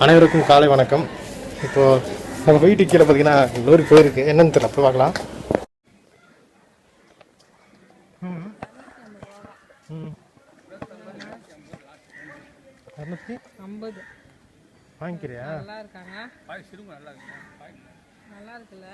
அனைவருக்கும் காலை வணக்கம். இப்போது நம்ம வீட்டுக்கு கீழே பார்த்தீங்கன்னா லோரி போயிருக்கு, என்னன்னு தெரியல, போய் பார்க்கலாம். வாங்கிக்கிறியா? நல்லா இருக்காங்க, நல்லா இருக்குல்ல.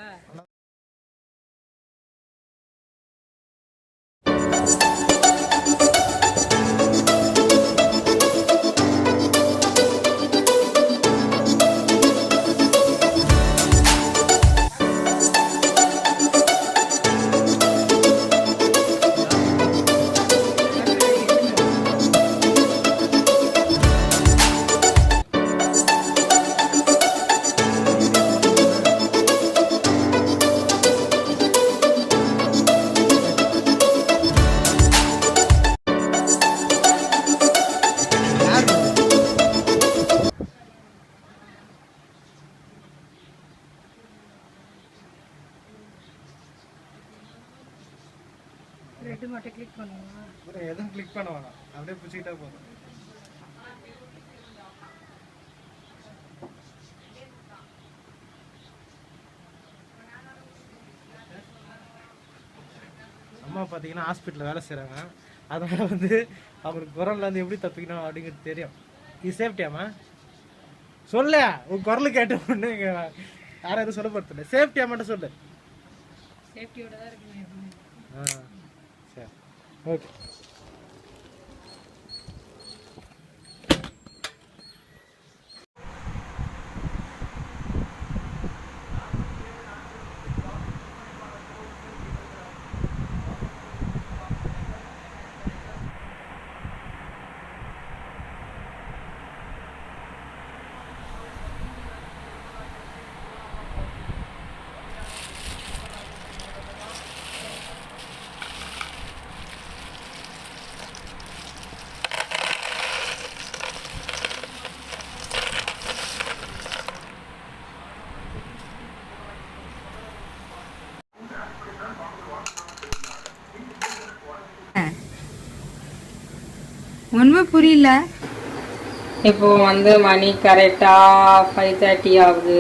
ரெட்டு மட்டும் கிளிக் பண்ணுங்க. எதுவும் கிளிக் பண்ண வேணாம், அப்படியே பிடிச்சிக்கிட்டா போதும். அம்மா பார்த்தீங்கன்னா ஹாஸ்பிட்டலில் வேலை செய்கிறாங்க, அதனால் அவங்களுக்கு குரல்லேருந்து எப்படி தப்பிக்கணும் அப்படிங்கிறது தெரியும். இது சேஃப்டியாம்மா? சொல்ல, உன் குரல் கேட்ட ஒன்று யாரும் எதுவும் சொல்லப்படுத்தல. சேஃப்டியா மட்டும் சொல்லு. சேஃப்டியோட தான் இருக்குங்க. சரி, ஓகே. ஒன்றுமே புரியல. இப்போ மணி கரெக்டாக 5:30 ஆகுது.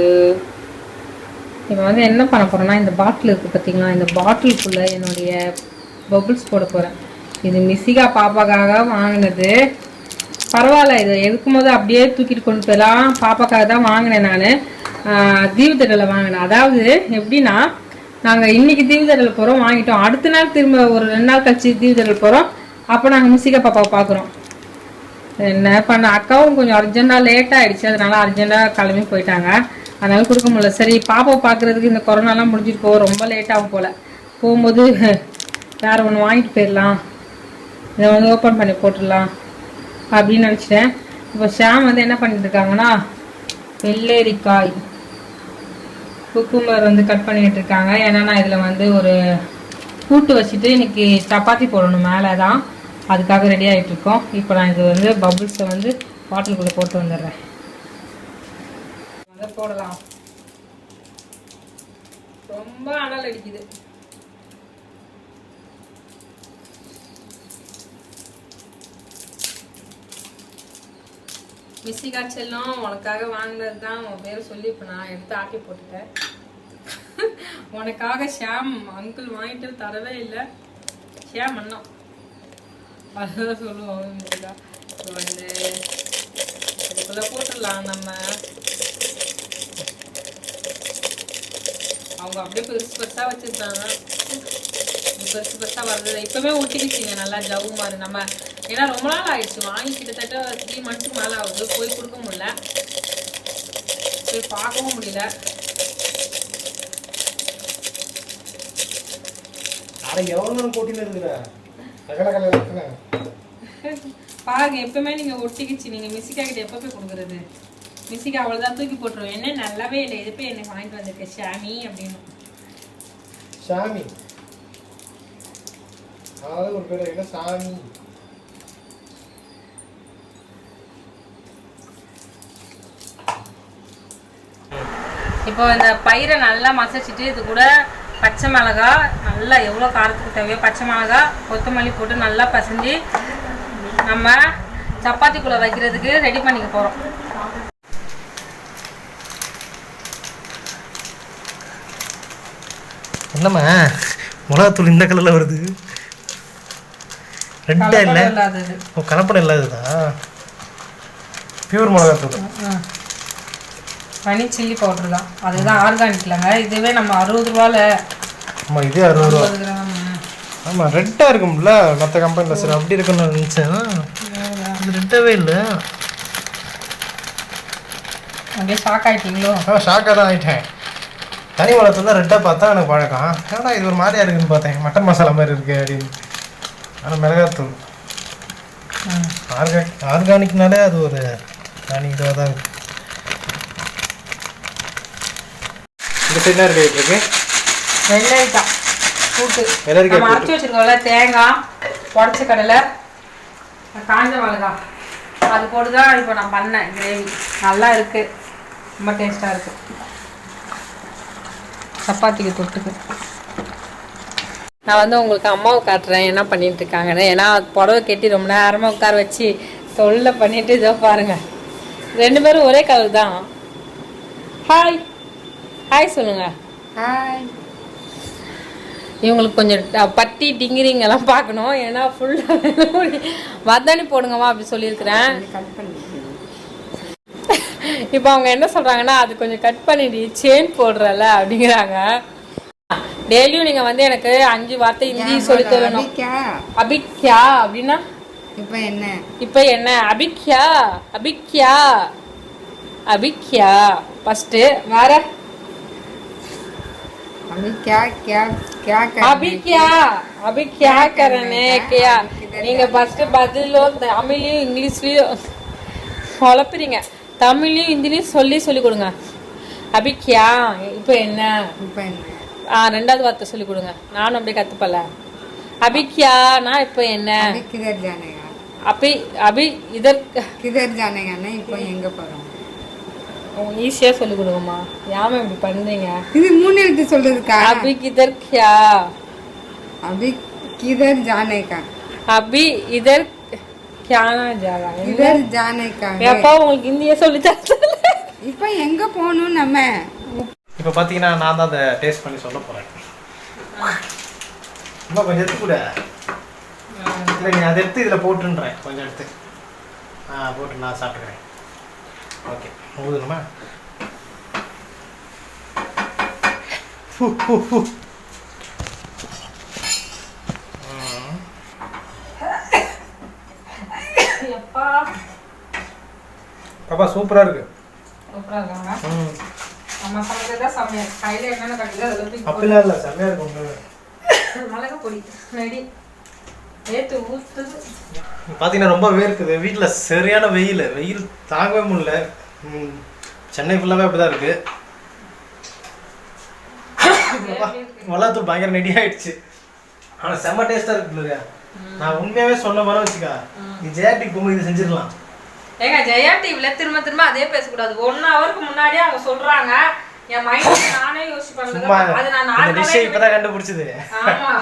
இப்போ என்ன பண்ண போகிறேன்னா, இந்த பாட்டில் இருக்குது பார்த்தீங்களா, இந்த பாட்டிலுக்குள்ளே என்னுடைய பபுள்ஸ் போட போகிறேன். இது மிஸ்ஸிகா பாப்பாக்காக வாங்கினது. பரவாயில்ல, இதை எடுக்கும்போது அப்படியே தூக்கிட்டு கொண்டு போயிடலாம். பாப்பாக்காக தான் வாங்கினேன் நான். தீவுத்திடலில் வாங்கினேன். அதாவது எப்படின்னா, நாங்கள் இன்றைக்கி தீவுத்திடல் போகிறோம், வாங்கிட்டோம். அடுத்த நாள் திரும்ப ஒரு 2 நாள் கழிச்சு தீவுத்திடல் போகிறோம். அப்போ நாங்கள் மிஸ்ஸிகா பாப்பாவை பார்க்குறோம். என்ன பண்ண, அக்காவும் கொஞ்சம் அர்ஜென்ட்டாக லேட்டாக ஆகிடுச்சு, அதனால அர்ஜென்ட்டாக கிளம்பி போயிட்டாங்க. அதனால கொடுக்க முடியல. சரி, பாப்பாவை பார்க்குறதுக்கு இந்த கொரோனாலாம் முடிஞ்சிட்டு போக ரொம்ப லேட்டாகும் போல். போகும்போது வேறு ஒன்று வாங்கிட்டு போயிடலாம், இதை ஓப்பன் பண்ணி போட்டுடலாம் அப்படின்னு நினச்சிட்டேன். இப்போ ஷாம் என்ன பண்ணிட்டு இருக்காங்கன்னா, வெள்ளரிக்காய் குக்கும்பர் கட் பண்ணிட்டு இருக்காங்க. ஏன்னா நான் இதில் ஒரு கூட்டு வச்சுட்டு இன்னைக்கு சப்பாத்தி போடணும், மேலே தான், அதுக்காக ரெடி ஆகிட்டு இருக்கோம். இப்போ நான் இது பபுள்ஸை பாட்டிலுக்குள்ளே போட்டு வந்துடுறேன். அதை போடலாம். ரொம்ப அனல் அடிக்குது. மிஸ்ஸிகா செல்லம், உனக்காக வாங்கினது தான் உன் பேர் சொல்லி இப்போ நான் எடுத்து ஆக்கி போட்டுட்டேன். உனக்காக ஷாம் அங்கிள் வாங்கிட்டு தரவே இல்லை. ஷாம் அண்ணா அதுதான் சொல்லுவோம். இப்போ இதுக்குள்ள போட்டுடலாம். நம்ம அவங்க அப்படியே பெருசு பெருசா வச்சிருக்காங்க. பெருசு பெருசா வர்றது இப்பவே ஒட்டிக்கிச்சிங்க நல்லா ஜவு மாதிரி. நம்ம ஏன்னா ரொம்ப நாள் ஆயிடுச்சு வாங்கி, கிட்டத்தட்ட 3 மந்த்ஸுக்கு மேலே ஆகுது. போய் கொடுக்க முடியல, போய் பார்க்கவும் முடியல. பாருங்க, எப்பவுமே நீங்க ஒட்டிக்கிச்சு. நீங்க மிஸ்ஸிகா கிட்ட எப்ப போய் கொடுக்குறது? மிஸ்ஸிகா அவ்வளவுதான் தூக்கி போட்டுருவோம். என்ன நல்லாவே இல்லை, இது போய் எனக்கு வாங்கிட்டு வந்திருக்கேன் ஷாமி அப்படின்னு. ஷாமி ஒரு பேர் என்ன? சாமி. இப்போ இந்த பயிரை நல்லா மசிச்சுட்டு இது கூட பச்சை மிளகா நல்லா எவ்வளோ காரத்துக்கு தேவையோ பச்சை மிளகா கொத்தமல்லி போட்டு நல்லா பசைஞ்சு நம்ம சப்பாத்திக்குள்ளே வைக்கிறதுக்கு ரெடி பண்ணிக்க போகிறோம். என்னம்மா மிளகாத்தூள் இந்த கலரில் வருது? ரெட்டா இல்லை? ஓ, கலப்படம் இல்லாததா? பியூர் மிளகாத்தூள். பனி சில்லி பவுடர் தான், அதுதான் ஆர்கானிக் இல்லைங்க. இதுவே நம்ம 60 ரூபாயில். ஆமாம், இதே 60 ரூபா. ஆமாம், ரெட்டாக இருக்கும்ல மற்ற கம்பெனியில். சரி, அப்படி இருக்குன்னு நினச்சேன். அது ரெட்டாகவே இல்லை. அப்படியே ஷாக் ஆகிட்டீங்களோ? ஷாக்காக தான் ஆகிட்டேன். தனி மிளகாத்தூள் தான் ரெட்டாக பார்த்தா எனக்கு பழக்கம். ஏன்னா இது ஒரு மாதிரியா இருக்குன்னு பார்த்தேன், மட்டன் மசாலா மாதிரி இருக்குது அப்படின்னு. ஆனால் மிளகாத்தூள் ஆர்கானிக்னாலே அது ஒரு தனி இதாக தான் இருக்குது. இந்த சைடு என்ன ரெடி இருக்கு? வெள்ளரிக்காய் கூட்டு. வெள்ளரிக்காய் நம்ம அரைச்சி வச்சிருக்கோம்ல, தேங்காய், உடச்ச கடலை, காஞ்ச மிளகாய், அது போட்டு தான் இப்போ நான் பண்ணேன் கிரேவி. நல்லா இருக்கு, ரொம்ப டேஸ்டாக இருக்கு. சப்பாத்திக்கு தொட்டுக்கு. நான் வந்து உங்களுக்கு அம்மாவை காட்டுறேன் என்ன பண்ணிட்டு இருக்காங்கன்னு. ஏன்னா புடவை கட்டி ரொம்ப நேரமாக உட்கார வச்சு தொல்லை பண்ணிட்டு இதோ பாருங்க, 2 பேரும் ஒரே கலர் தான். ஹாய் ஹாய் சொல்லுங்க. ஹாய். இவங்களுக்கு கொஞ்சம் பட்டி டிங்கிரிங் எல்லாம் பார்க்கணும். ஏன்னா ஃபுல்லாக வதானி போடுங்கம்மா அப்படி சொல்லியிருக்கிறேன். இப்போ அவங்க என்ன சொல்கிறாங்கன்னா, அது கொஞ்சம் கட் பண்ணிட்டு செயின் போடுறல அப்படிங்கிறாங்க. டெய்லியும் நீங்கள் வந்து எனக்கு 5 வார்த்தை ஹிந்தி சொல்லி தரணும். அபிக்யா அப்படின்னா இப்போ என்ன அபிக்யா அபிக்யா அபிக்யா ஃபஸ்ட்டு வேற अभी क्या कर रहे हैं क्या? நீங்க ஃபர்ஸ்ட் பதிலும் தமிழ்லயும் இங்கிலீஷ்லயும் குழப்பறீங்க. தமிழ்லயும் ஹிந்திலயும் சொல்லி கொடுங்க. அபி கியா இப்போ என்ன? ரெண்டாவது வார்த்தை சொல்லி கொடுங்க. நானும் அப்படியே கத்துப்பல. அபி கியானா இப்போ என்ன? அபி அபி இதர் கிதர் ஜானேगा இப்போ எங்க போறோம்? ஈஸியா சொல்லி கொடுங்கம்மா. யாம இப்படி பண்றீங்க? இது 3 எழுத்து சொல்றதுக்கா? அபி கிதர் கியா? अभी किधर जाने का? अभी इधर क्या ना जाना? इधर जाने का. அப்பா உங்களுக்கு இந்தியே சொல்லி தரல. இப்போ எங்க போணும் நம்ம? இப்போ பாத்தீங்கன்னா நான் தான் அதை டேஸ்ட் பண்ணி சொல்ல போறேன். அம்மா கொஞ்சம் எடுத்து கூட. இல்லை நீ அதை எடுத்து இதில் போட்டுன்றேன். கொஞ்சம் எடுத்து போட்டு நான் சாப்பிட்டுக்கிறேன். ஓகே, ஊதுணுமா? பாப்பா சூப்பரா இருக்கு. சூப்பரா இருக்காங்க. நம்ம சமைக்கிறதா சமையல். கையில என்னென்ன கட்டுதோ அதெல்லாம் தூக்கி அப்படிலாம் இல்லை, செம்மையா இருக்கும். மிளகா பொடி ரெடி. ஏத்து ஊத்துது. பார்த்தீங்கன்னா ரொம்ப வேர்க்குது. வீட்டில் சரியான வெயில் தாங்கவே முடியல. சென்னை ஃபுல்லாகவே அப்படிதான் இருக்கு. மிளகாத்தூள் பயங்கர ரெடி ஆயிடுச்சு. ஆனால் செம்ம டேஸ்டாக இருக்கு இல்லையா? நான் உண்மையாகவே சொன்ன மாதிரி வச்சுக்கா, நீ ஜெயாட்டிக்கு போகும்போது இது செஞ்சிடலாம். ஏங்க ஜெயா டிவில திரும்ப அதே பேசக்கூடாது. 1 ஹவருக்கு முன்னாடியே அவங்க சொல்றாங்க. என் மைண்ட் நானே யோசிப்பேன். அது நான் இந்த டிஷ் இப்பதான் கண்டுபிடிச்சது. ஆமா,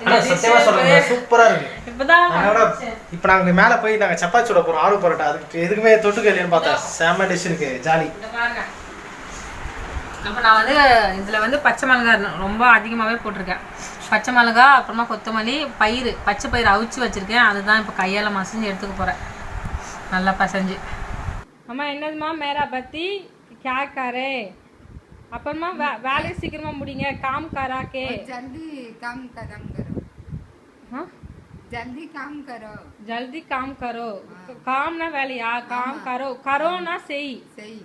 நான் சத்தியமா சொல்றேன், சூப்பரா இருக்கு. இப்போ நாங்க மேல போய் நாங்க சப்பாத்தி சுட போறோம். ஆலு பரோட்டா. அதுக்கு எதுக்குமே தொட்டுக்க இல்லைன்னு பார்த்தா செம்ம டிஷ் இருக்கு. ஜாலி. அப்போ நான் வந்து இதில் வந்து பச்சை மிளகாய் ரொம்ப அதிகமாகவே போட்டிருக்கேன். பச்சை மிளகா, அப்புறமா கொத்தமல்லி, பச்சை பயிறு அவிச்சு வச்சுருக்கேன். அதுதான் இப்போ கையால் மசிஞ்சு எடுத்துக்க போகிறேன். நல்லா பசஞ்சு. அம்மா என்னதுமா மேரா பத்தி क्या करे? அப்புறமா வேலையை சீக்கிரமாக முடிங்க. काम करा के जल्दी काम खत्म करो. हाँ, जल्दी काम करो. जल्दी काम करो. काम ना வேலையா? काम करो. करो ना सही. सही.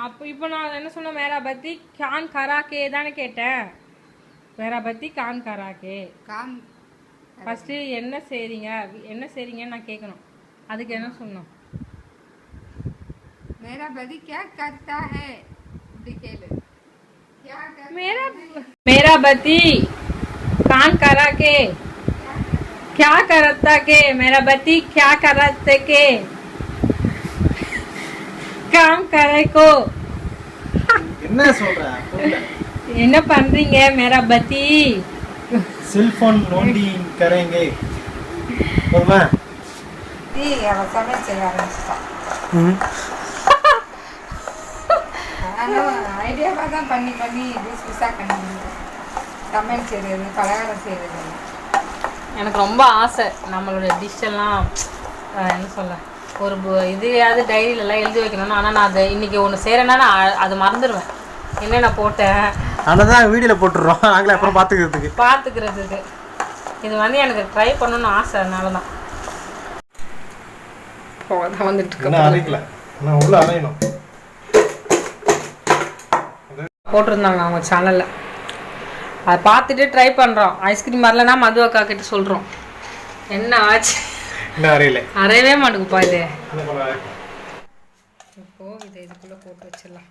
அப்போ இப்போ நான் என்ன சொன்னேன்? மேரா பத்தி கான் கராக்கே தானே கேட்டேன். மேரா பத்தி கான் கராக்கே. காம் ஃபஸ்ட்டு என்ன செய்றீங்கன்னு நான் கேட்கணும். அதுக்கு என்ன சொன்னோம்? मेरा बदी क्या करता है? दिखेले क्या कर मेरा बती कान करा के क्या करता के? मेरा बती क्या करते के? काम करे को. என்ன சொல்ற? என்ன பண்றீங்க? मेरा बती செல்போன் நோண்டி கரேங்க. போமா दी अब समय चला रहा है. ஐடியா தான் பண்ணி புதுசா கண்டுபிடிச்சேன். சமையல் செய்கிறது பலகாரம் செய்கிறது. எனக்கு ரொம்ப ஆசை நம்மளோட டிஷ்ஷெல்லாம் என்ன சொல்ல ஒரு இதையாவது டைரியிலலாம் எழுதி வைக்கணும்னு. ஆனால் நான் அதை இன்றைக்கி ஒன்று செய்கிறேன்னா நான் அதை மறந்துடுவேன் என்னென்ன போட்டேன். அதான் வீடியோவில் போட்டுடுறோம் நாங்களே அப்புறம் பார்த்துக்கிறதுக்கு. இது வந்து எனக்கு ட்ரை பண்ணணும்னு ஆசை. அதனால தான் போட்டிருந்தாங்க அவங்க சேனலில். அதை பார்த்துட்டு ட்ரை பண்ணுறோம். ஐஸ்கிரீம் வரலன்னா மது அக்கா கிட்ட சொல்கிறோம். என்ன ஆச்சு அரையவே மாட்டேங்குப்பா இது. இப்போ இதை இதுக்குள்ளே போட்டு வச்சிடலாம்.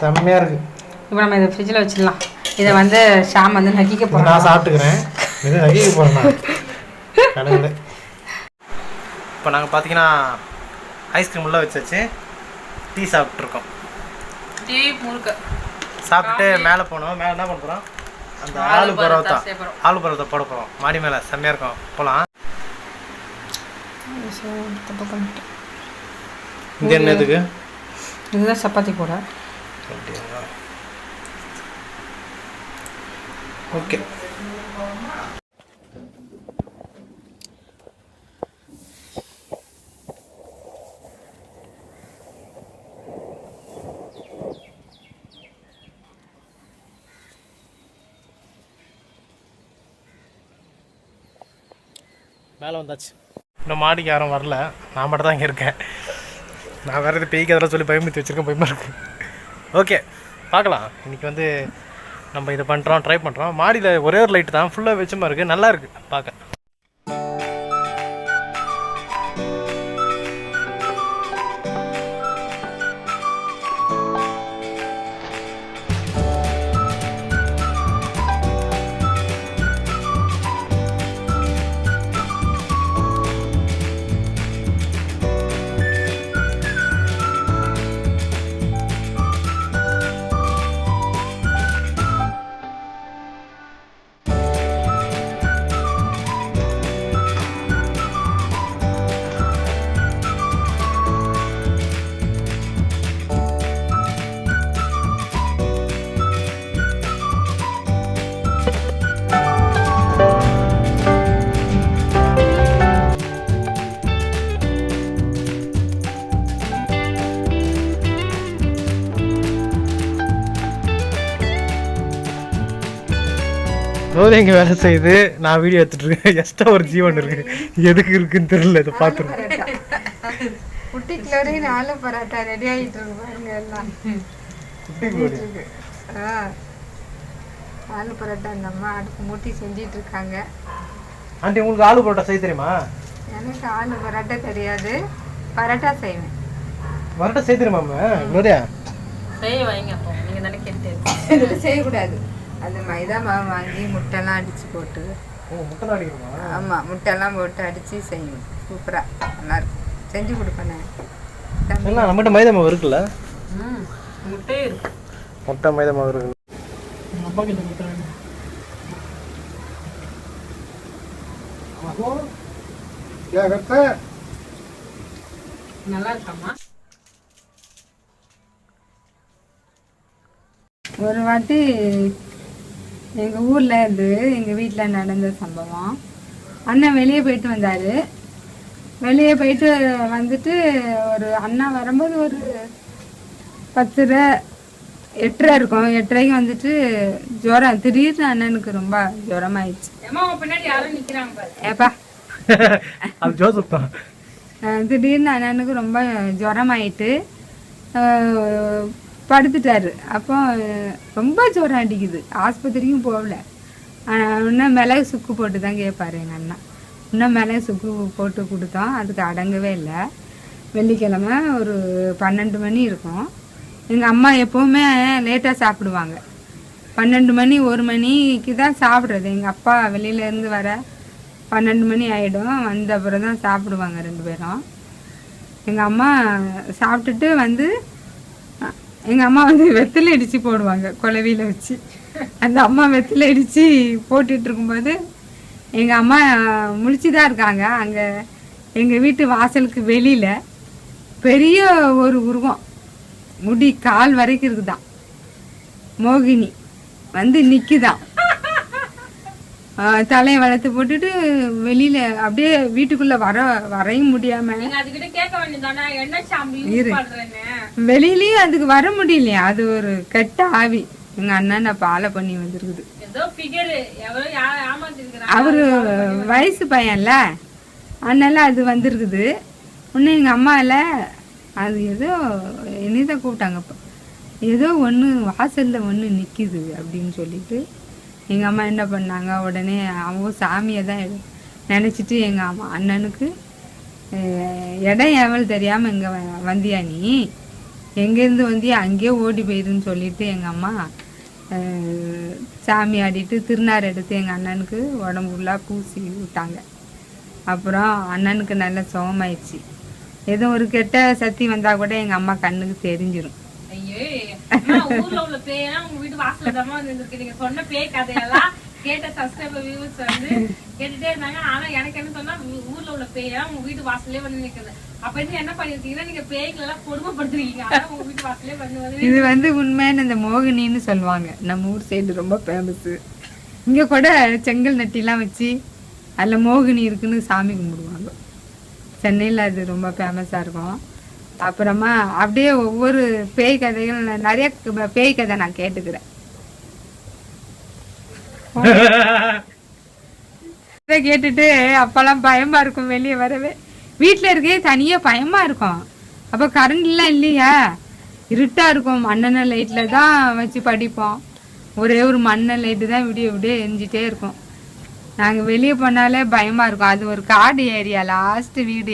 செம்மையா இருக்கு. இப்போ நம்ம இதை ஃப்ரிட்ஜில் வச்சிடலாம். இதை வந்து ஷாம் வந்து நக்கிக்க போகிறோம். நான் சாப்பிட்டுக்கிறேன். இது நக்கிக்க போகிறேன் கடவுளே. இப்போ நாங்கள் பார்த்தீங்கன்னா ஐஸ்கிரீம் உள்ள வச்சாச்சு. டீ சாப்பிட்ருக்கோம். டீ முறுக்க சாப்பிட்டு மேலே போனோம். மேலே என்ன பண்ண போகிறோம்? அந்த ஆலு பரோட்டா போட போகிறோம். மாடி மேலே செம்மையாக இருக்கும். போகலாம். இங்கே என்னதுக்கு? இதுதான் சப்பாத்தி போட. ஓகே. மேலே வந்தாச்சு. இன்னும் மாடிக்கு யாரும் வரல. நான் மட்டும் தான் இங்கே இருக்கேன். நான் வேறு இது பேய்க்கு அதெல்லாம் சொல்லி பயமுறுத்தி வச்சுருக்கேன். பயமாக இருக்குது. ஓகே பார்க்கலாம். இன்றைக்கி வந்து நம்ம இதை பண்ணுறோம், ட்ரை பண்ணுறோம். மாடியில் ஒரே ஒரு லைட்டு தான் ஃபுல்லாக வெளிச்சமாக இருக்குது. நல்லா இருக்குது பார்க்க. ரோதி இங்கே வேலை செய்யுது. நான் வீடியோ எடுத்துட்டு இருக்கேன். எக்ஸ்ட்ரா ஒரு ஜீவன் இருக்கு. எதுக்கு இருக்குன்னு தெரியல. இதை பார்த்துருக்கேன். குட்டிக்குள்ளே 4 பரோட்டா ரெடி ஆகிட்டு இருக்கு பாருங்க. எல்லாம் குட்டி 4 பரோட்டா அந்த அம்மா அடுப்பு மூட்டி செஞ்சிட்டு இருக்காங்க. ஆண்டி உங்களுக்கு ஆலு பரோட்டா செய்ய தெரியுமா? எனக்கு ஆலு பரோட்டா தெரியாது. பரோட்டா செய்வேன். பரோட்டா செய்ய தெரியுமா? ரோதியா செய்ய வைங்க. அப்போ நீங்கள் தானே கேட்டு இதில் செய்யக்கூடாது. அந்த மைதா மாவு வாங்கி முட்டைலாம் அடித்து போட்டு. முட்டை அடிக்கணுமா? ஆமாம், முட்டைலாம் போட்டு அடித்து செய்யணும். சூப்பராக நல்லாயிருக்கும். செஞ்சு கொடுப்பேன். நம்மகிட்ட மைதா மாவு இருக்குல்ல? முட்டையே இருக்கு. முட்டை மைதா மாவு இருக்கு. நல்லா இருக்காமா? ஒரு வாட்டி எங்கள் ஊரில் இருந்து எங்கள் வீட்டில் நடந்த சம்பவம். அண்ணன் வெளியே போயிட்டு வந்தார். வெளியே போயிட்டு வந்துட்டு ஒரு அண்ணா வரும்போது ஒரு 10:30 8:30 இருக்கும். 8:30க்கு வந்துட்டு ஜுரம். திடீர்னு அண்ணனுக்கு ரொம்ப ஜுரமாயிடுச்சு. ஏப்பா திடீர்னு அண்ணனுக்கு ரொம்ப ஜுரமாயிட்டு படுத்துட்டாரு. அப்போ ரொம்ப ஜுரம் அடிக்குது. ஆஸ்பத்திரிக்கும் போகல. இன்னும் மிளகு சுக்கு போட்டு தான் கேட்பாரு எங்கள் அண்ணா. இன்னும் மிளகு சுக்கு போட்டு கொடுத்தோம். அதுக்கு அடங்கவே இல்லை. வெள்ளிக்கிழமை ஒரு 12 மணி இருக்கும். எங்கள் அம்மா எப்போவுமே லேட்டாக சாப்பிடுவாங்க. 12 மணி 1 மணிக்கு தான் சாப்பிட்றது. எங்கள் அப்பா வெளியிலேருந்து வர 12 மணி ஆகிடும். வந்த அப்புறம் தான் சாப்பிடுவாங்க 2 பேரும். எங்கள் அம்மா சாப்பிட்டுட்டு வந்து எங்கள் அம்மா வந்து வெத்தலை இடித்து போடுவாங்க குலவியில் வச்சு. அந்த அம்மா வெத்தலை இடித்து போட்டுட்டு இருக்கும்போது எங்கள் அம்மா முழிச்சு தான் இருக்காங்க. அங்கே எங்கள் வீட்டு வாசலுக்கு வெளியில் பெரிய ஒரு உருவம், முடி கால் வரைக்கும் இருக்குதான், மோகினி வந்து நிற்குதான். தலையை வளர்த்து போட்டுட்டு வெளியில அப்படியே வீட்டுக்குள்ள வரையும் முடியாம வெளியிலயும் அதுக்கு வர முடியலையா. அது ஒரு கெட்ட ஆவி. எங்க அண்ணன் ஃபாலோ பண்ணி வந்திருக்குது. அவரு வயசு பையன்ல, அதனால அது வந்திருக்குது. ஒன்னு எங்க அம்மால அது ஏதோ என்னதான் கூப்பிட்டாங்க, ஏதோ ஒன்று வாசல்ல ஒன்று நிற்கிது அப்படின்னு சொல்லிட்டு எங்கள் அம்மா என்ன பண்ணாங்க, உடனே அவங்க சாமியை தான் நினச்சிட்டு எங்கள் அண்ணனுக்கு இடம் எவள் தெரியாமல் இங்கே வந்தியா நீ, எங்கேருந்து வந்தியா அங்கேயே ஓடி போயிருன்னு சொல்லிட்டு எங்கள் அம்மா சாமி ஆடிட்டு திருநார் எடுத்து எங்கள் அண்ணனுக்கு உடம்பு ஃபுல்லாக பூசி விட்டாங்க. அப்புறம் அண்ணனுக்கு நல்ல சுகமாயிடுச்சு. ஏதோ ஒரு கெட்ட சக்தி வந்தால் கூட எங்கள் அம்மா கண்ணுக்கு தெரிஞ்சிடும். ஊர்ல உள்ள பேயெல்லாம் உங்க வீட்டு வாசல்ல தான் வந்து நீங்க சொன்ன பேய் கதையெல்லாம் கேட்ட சப்ஸ்கிரைபர் வியூவர்ஸ் வந்து கேட்டுட்டே இருந்தாங்க. ஆனா எனக்கு என்ன சொன்னா, ஊர்ல உள்ள பேயெல்லாம் உங்க வீட்டு வாசல்லே வந்து நிக்குது. அப்ப இருந்து என்ன பண்ணிருக்கீங்கன்னா, நீங்க பேய்களை எல்லாம் கொடுமைப்படுத்துறீங்க. ஆனா உங்க வீட்டு வாசல்லே வந்து இது வந்து உண்மையான இந்த மோகினின்னு சொல்லுவாங்க. நம்ம ஊர் சைடு ரொம்ப ஃபேமஸ். இங்க கூட செங்கல் நட்டிலாம் வச்சு அதில் மோகினி இருக்குன்னு சாமி கும்பிடுவாங்க. சென்னையில் அது ரொம்ப ஃபேமஸாக இருக்கும். அப்புறமா அப்படியே ஒவ்வொரு பேய் கதைகள், நிறைய பேய் கதை நான் கேட்டுக்கிறேன். கேட்டுட்டு அப்பெல்லாம் பயமா இருக்கும், வெளியே வரவே. வீட்டில் இருக்கே தனியா பயமா இருக்கும். அப்போ கரண்ட்லாம் இல்லையா, இருட்டா இருக்கும். மண்ணெண்ணெய் லைட்டில் தான் வச்சு படிப்போம். ஒரே ஒரு மண்ணெண்ணெய் லைட்டு தான் விடிய விடிய எரிஞ்சிட்டே இருக்கும். நாங்கள் வெளியே போனாலே பயமா இருக்கும். அது ஒரு காடு ஏரியா, லாஸ்ட் வீடு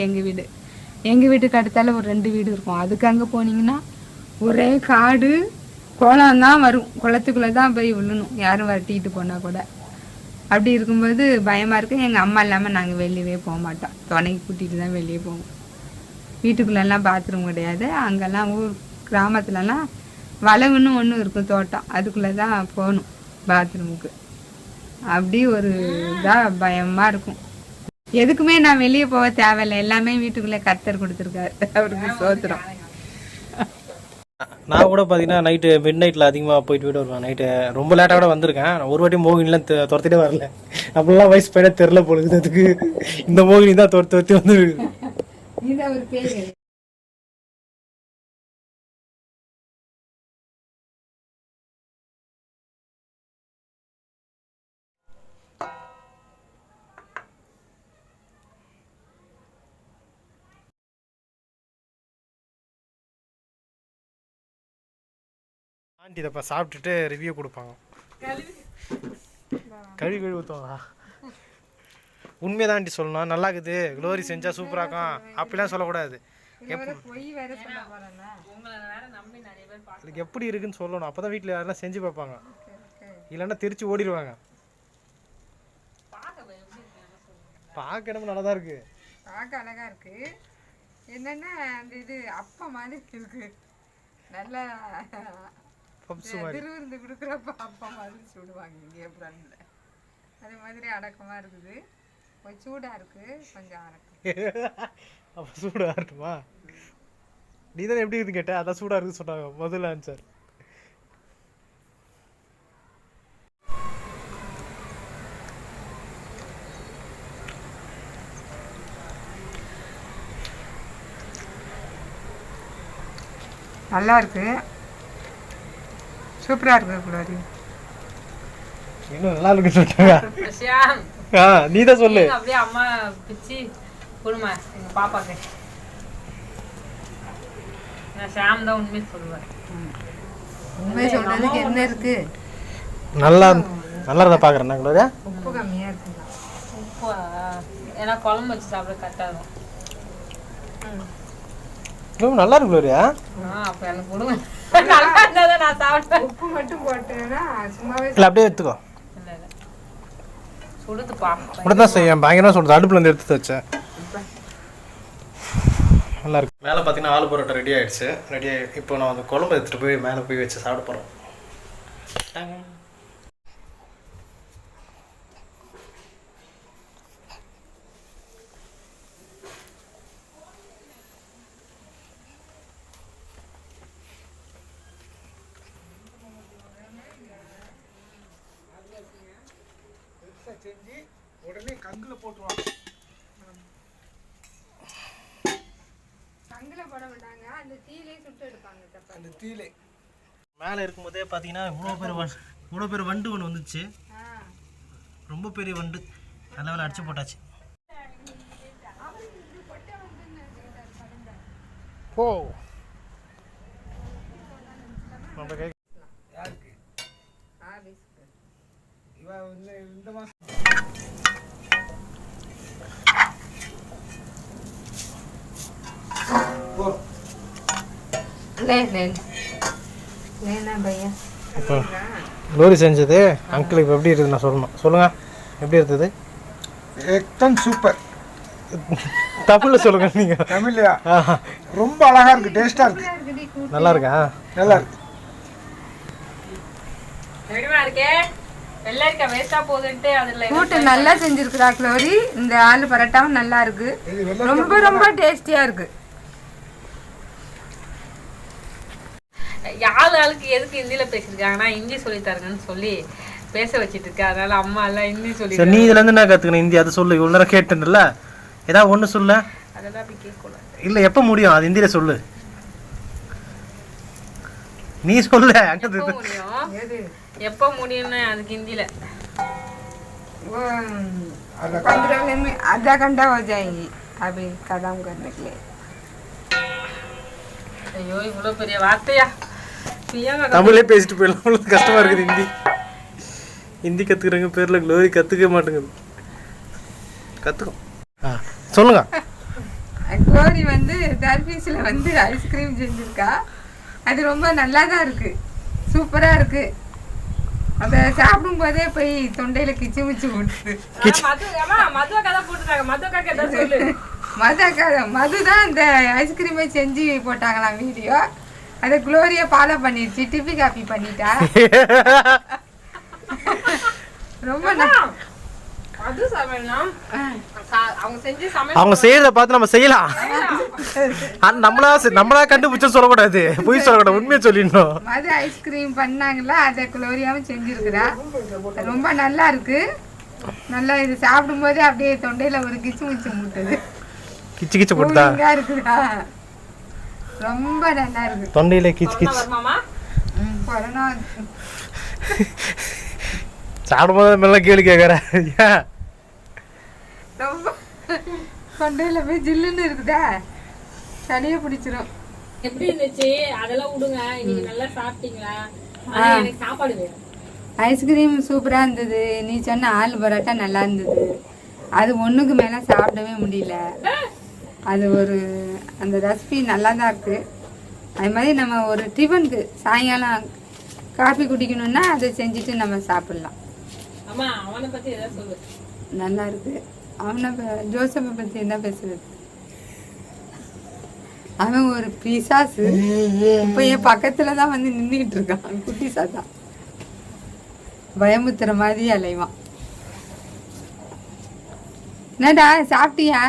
எங்கள் வீட்டுக்கு அடுத்தால ஒரு 2 வீடு இருக்கும். அதுக்கு அங்கே போனீங்கன்னா ஒரே காடு, குளம் தான் வரும். குளத்துக்குள்ளே தான் போய் விழணும், யாரும் வரட்டிக்கிட்டு போனால் கூட. அப்படி இருக்கும்போது பயமாக இருக்கும். எங்கள் அம்மா இல்லாமல் நாங்கள் வெளியவே போக மாட்டோம். துணைக்கு கூட்டிகிட்டு தான் வெளியே போவோம். வீட்டுக்குள்ளெல்லாம் பாத்ரூம் கிடையாது. அங்கெல்லாம் ஊர் கிராமத்துலலாம் வளவுன்னு ஒன்று இருக்கும், தோட்டம். அதுக்குள்ளே தான் போகணும் பாத்ரூமுக்கு. அப்படி ஒரு இதாக பயமாக இருக்கும். எதுக்குமே நான் வெளியே போக தேவையில்லை, எல்லாமே வீட்டுக்குள்ளே கர்த்தர் கொடுத்துருக்காரு. அவருக்கு சோத்திரம். நான் கூட பார்த்தீங்கன்னா நைட்டு மிட் நைட்டில் அதிகமாக போயிட்டு வருவேன். நைட்டு ரொம்ப லேட்டாக கூட வந்திருக்கேன். ஒரு வாட்டி மோகினிலாம் துரத்திட்டே வரல. அப்படிலாம் வயசு பையனே தெரில போடுது. அதுக்கு இந்த மோகினி தான் துரத்தி வந்து ஆண்டி இதப்போ சாப்பிட்டுட்டு ரிவ்யூ கொடுப்பாங்க. கழுவி ஊற்றுவாங்களா? உண்மையதான் ஆண்டி சொல்லணும். நல்லா இருக்குது, க்ளோரி செஞ்சால் சூப்பராக இருக்கும் அப்படிலாம் சொல்லக்கூடாது. அதுக்கு எப்படி இருக்குன்னு சொல்லணும். அப்போ தான் வீட்டில் யாரெல்லாம் செஞ்சு பார்ப்பாங்க, இல்லைன்னா திருச்சி ஓடிடுவாங்க. பார்க்க இடமும் நல்லா தான் இருக்குது, பார்க்க அழகாக இருக்குது. என்னென்னா அந்த இது அப்பா மாதிரி இருக்குது. நல்லா திருவிருந்து கொடுக்குறப்ப அப்பா மாதிரி சுடுவாங்க இங்கே ஃப்ரெண்டில். அது மாதிரி அடக்கமாக இருக்குது. கொஞ்சம் சூடாக இருக்குது, கொஞ்சம் அடக்கம். அப்போ சூடாக இருக்குமா? நீ தானே எப்படி இருந்து கேட்ட, அதான் சூடாக இருக்குன்னு சொன்னாங்க முதல்ல ஆன்சர். நல்லா இருக்கு, சூப்பரா இருக்கு குளோரி. இன்னும் நல்லா இருக்குன்னு சொல்லிட்டாங்க. நீ தான் சொல்லு. அப்படியே அம்மா பிச்சி கொடுமா எங்க பாப்பாக்கு. நான் ஷாம் தான் உண்மையை சொல்லுவேன். உண்மை சொல்றதுக்கு என்ன இருக்கு? நல்லா நல்லா இருந்தா பாக்குறேன். குளோரியா உப்பு கம்மியா இருக்கு. உப்பு ஏன்னா குழம்பு வச்சு சாப்பிட கரெக்டாக இருக்கும். நல்லா இருக்கு குளோரியா. அப்போ எனக்கு கொடுங்க, நல்லா இருந்தால் நான் சாப்பிட்டேன். உப்பு மட்டும் போட்டேன்னா சும்மாவே இல்லை அப்படியே எடுத்துக்கோ. இல்லை இல்லை சுடுதுப்பா. இப்படி தான் செய்ய பயங்கரமாக சொல்கிறது. அடுப்பில் இருந்து எடுத்து வச்சேன். நல்லா இருக்கு. மேலே பார்த்தீங்கன்னா ஆலு பரோட்டா ரெடி ஆகிடுச்சு. இப்போ நான் அந்த குழம்பு எடுத்துகிட்டு போய் மேலே போய் வச்சு சாப்பிட போகிறோம். செஞ்சு உடனே கங்குல போட்டுருவாங்க. கங்குல போட மாட்டாங்க, அந்த தீயிலே சுட்டு எடுப்பாங்க. அந்த தீயிலே மேலே இருக்கும்போதே பார்த்தீங்கன்னா இவ்வளோ பேர் வண்டு ஒன்று வந்துச்சு. ரொம்ப பெரிய வண்டு. நல்ல வேலை அடிச்சு போட்டாச்சு. ஓ இந்த மாசம் இப்போ லோரி செஞ்சது அங்கிள் இப்போ எப்படி இருக்குது நான் சொல்லணும். சொல்லுங்க, எப்படி இருந்தது? एकदम சூப்பர். தமிழில் சொல்லுங்க நீங்க. தமிழ்லையா? ரொம்ப அழகா இருக்கு, டேஸ்டா இருக்கு. நல்லா இருக்கா? நல்லா இருக்கு. கூட்டு நல்லா செஞ்சிருக்கிறா க்ளோரி. இந்த ஆலு பரோட்டாவும் நல்லா இருக்கு, ரொம்ப ரொம்ப டேஸ்டியா இருக்கு. ஆளுக்கு எதுக்கு ஹிந்தியில பேசிருக்காங்கன்னா ஹிந்தி சொல்லி தருங்கன்னு சொல்லி பேச வச்சிட்டு இருக்கா. அதனால அம்மா எல்லாம் ஹிந்தி சொல்லி. நீ இதுல இருந்து என்ன கத்துக்கணும் ஹிந்தி? அது சொல்லு. இவ்வளவு நேரம் கேட்டுல ஏதாவது ஒண்ணு சொல்லு. அதெல்லாம் அப்படி கேட்கல. இல்ல எப்ப முடியும் அது ஹிந்தியில சொல்லு. நீ சொல்லு. எப்ப முடியும்னு அதுக்கு ஹிந்தியில आधा घंटा हो जाएगी अभी खत्म करने के लिए. ஐயோ இவ்வளவு பெரிய வார்த்தையா? தமிழே பேசிட்டு போயிடலாம். அவ்வளவு கஷ்டமா இருக்குது ஹிந்தி கத்துக்கிறவங்க பேர்ல க்ளோரி கத்துக்க மாட்டேங்குது. கத்துக்கும். சொல்லுங்க. க்ளோரி வந்து தர்பீஸ்ல வந்து ஐஸ்கிரீம் செஞ்சிருக்கா. அது ரொம்ப நல்லா தான் இருக்கு, சூப்பரா இருக்கு. அத சாப்பிடும் போதே போய் தொண்டையில கிச்சு மிச்சு விட்டுது. மதுதான் இந்த ஐஸ்கிரீமை செஞ்சு போட்டாங்களாம் வீடியோ. அதை குளோரியா ஃபாலோ பண்ணிடுச்சு, டிபி காப்பி பண்ணிட்டா. ரொம்ப அவங்க செய்யறத பார்த்து நம்ம செய்யலாம். நம்மளா கண்டுபிடிச்ச சொல்லக்கூடாது, பொய் சொல்லக்கூடாது, உண்மையை சொல்லிடணும். மது ஐஸ்கிரீம் பண்ணாங்களா, அதை குளோரியாவும் செஞ்சிருக்கிறா. ரொம்ப நல்லா இருக்கு. நல்லா இது சாப்பிடும் போதே அப்படியே தொண்டையில ஒரு கிச்சு மிச்சு முட்டுது. கிச்சு கிச்சு போட்டுதா இருக்குதா? ரொம்ப நல்லா இருக்கு. தொண்டையில கிச்சு கிச்சு. சாப்பிடும்போது மெல்ல கேள்வி கேட்கற. ரொம்ப தொண்டையில போய் ஜில்லுன்னு இருக்குதா, சளியை பிடிச்சிரும். எப்படி இருந்துச்சு அதெல்லாம் விடுங்க. நீங்க நல்லா சாப்பிட்டீங்களா? எனக்கு சாப்பாடு வேணும். ஐஸ்கிரீம் சூப்பரா இருந்தது. நீ சொன்ன ஆலு பரோட்டா நல்லா இருந்தது. அது ஒண்ணுக்கு மேல சாப்பிடவே முடியல. அது ஒரு அந்த ரெசிபி நல்லா தான் இருக்கு. அது மாதிரி நம்ம ஒரு டிஃபனுக்கு சாயங்காலம் காஃபி குடிக்கணும்னா அதை செஞ்சுட்டு நம்ம சாப்பிடலாம். அம்மா அவனை பத்தி ஏதாவது சொல்லு. நல்லா இருக்கு. அவனை ஜோசப்பை பத்தி என்ன பேசுறது? அவன் ஒரு பிசாசு. இப்ப என் பக்கத்துலதான் வந்து நின்றுட்டு இருக்கான். குட்டி சாத்தா பயமுத்துற மாதிரி அலைவான். என்னடா சாப்பிட்டியா?